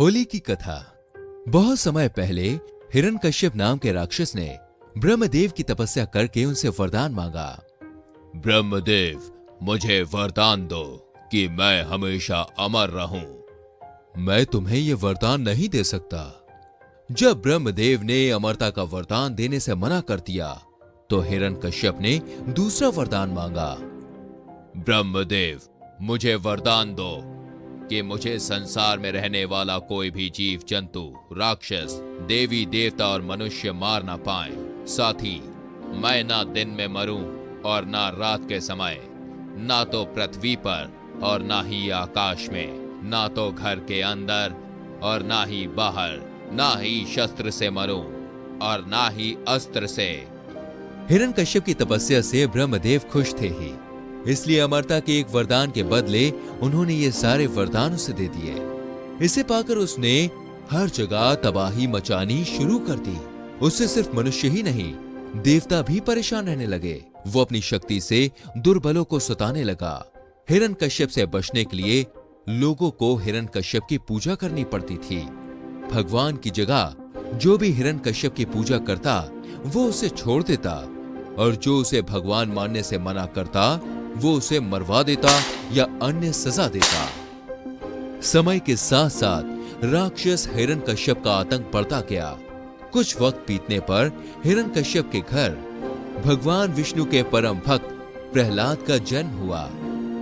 होली की कथा। बहुत समय पहले हिरण्यकश्यप नाम के राक्षस ने ब्रह्मदेव की तपस्या करके उनसे वरदान मांगा। ब्रह्मदेव, मुझे वरदान दो कि मैं हमेशा अमर रहूं। मैं तुम्हें यह वरदान नहीं दे सकता। जब ब्रह्मदेव ने अमरता का वरदान देने से मना कर दिया तो हिरण्यकश्यप ने दूसरा वरदान मांगा। ब्रह्मदेव, मुझे वरदान दो कि मुझे संसार में रहने वाला कोई भी जीव जंतु, राक्षस, देवी देवता और मनुष्य मार ना पाए। साथ ही मैं ना दिन में मरूं और ना रात के समय, ना तो पृथ्वी पर और ना ही आकाश में, ना तो घर के अंदर और ना ही बाहर, ना ही शस्त्र से मरूं और ना ही अस्त्र से। हिरण्यकश्यप की तपस्या से ब्रह्मदेव खुश थे ही, इसलिए अमरता के एक वरदान के बदले उन्होंने ये सारे वरदान उसे दे दिए। इसे पाकर उसने हर जगह तबाही मचानी शुरू कर दी। उससे सिर्फ मनुष्य ही नहीं, देवता भी परेशान रहने लगे। वो अपनी शक्ति से दुर्बलों को सताने लगा। हिरण्यकश्यप से बचने के लिए लोगों को हिरण्यकश्यप की पूजा करनी पड़ती थी। भगवान की जगह जो भी हिरण्यकश्यप की पूजा करता वो उसे छोड़ देता, और जो उसे भगवान मानने से मना करता वो उसे मरवा देता या अन्य सजा देता। समय के साथ साथ राक्षस हिरण्यकश्यप का आतंक बढ़ता गया। कुछ वक्त बीतने पर हिरण्यकश्यप के घर भगवान विष्णु के परम भक्त प्रहलाद का जन्म हुआ।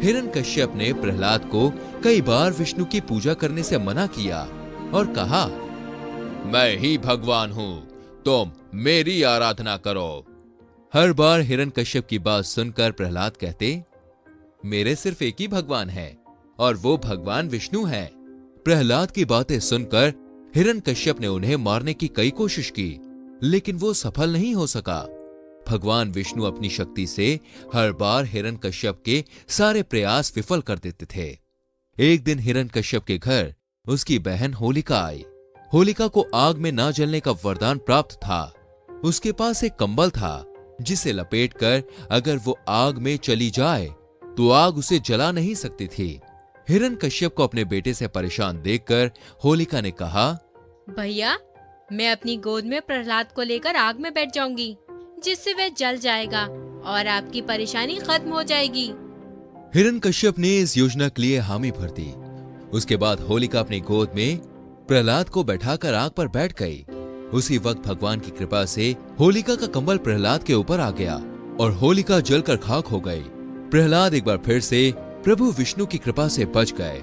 हिरण्यकश्यप ने प्रहलाद को कई बार विष्णु की पूजा करने से मना किया और कहा, मैं ही भगवान हूं, तुम मेरी आराधना करो। हर बार हिरण्यकश्यप की बात सुनकर प्रहलाद कहते, मेरे सिर्फ एक ही भगवान है और वो भगवान विष्णु है। प्रहलाद की बातें सुनकर हिरण्यकश्यप ने उन्हें मारने की कई कोशिश की, लेकिन वो सफल नहीं हो सका। भगवान विष्णु अपनी शक्ति से हर बार हिरण्यकश्यप के सारे प्रयास विफल कर देते थे। एक दिन हिरण्यकश्यप के घर उसकी बहन होलिका आई। होलिका को आग में ना जलने का वरदान प्राप्त था। उसके पास एक कंबल था जिसे लपेटकर अगर वो आग में चली जाए तो आग उसे जला नहीं सकती थी। हिरण्यकश्यप को अपने बेटे से परेशान देखकर होलिका ने कहा, भैया, मैं अपनी गोद में प्रहलाद को लेकर आग में बैठ जाऊंगी, जिससे वह जल जाएगा और आपकी परेशानी खत्म हो जाएगी। हिरण्यकश्यप ने इस योजना के लिए हामी भर दी। उसके बाद होलिका अपनी गोद में प्रहलाद को बैठाकर आग पर बैठ गई। उसी वक्त भगवान की कृपा से होलिका का कंबल प्रहलाद के ऊपर आ गया और होलिका जलकर खाक हो गई। प्रहलाद एक बार फिर से प्रभु विष्णु की कृपा से बच गए।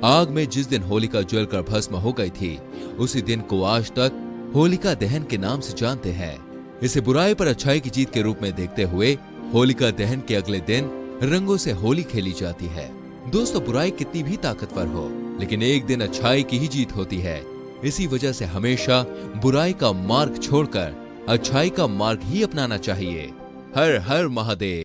आग में जिस दिन होलिका जलकर भस्म हो गई थी, उसी दिन को आज तक होलिका दहन के नाम से जानते हैं। इसे बुराई पर अच्छाई की जीत के रूप में देखते हुए होलिका दहन के अगले दिन रंगों से होली खेली जाती है। दोस्तों, बुराई कितनी भी ताकतवर हो, लेकिन एक दिन अच्छाई की ही जीत होती है। इसी वजह से हमेशा बुराई का मार्ग छोड़कर अच्छाई का मार्ग ही अपनाना चाहिए। हर हर महादेव।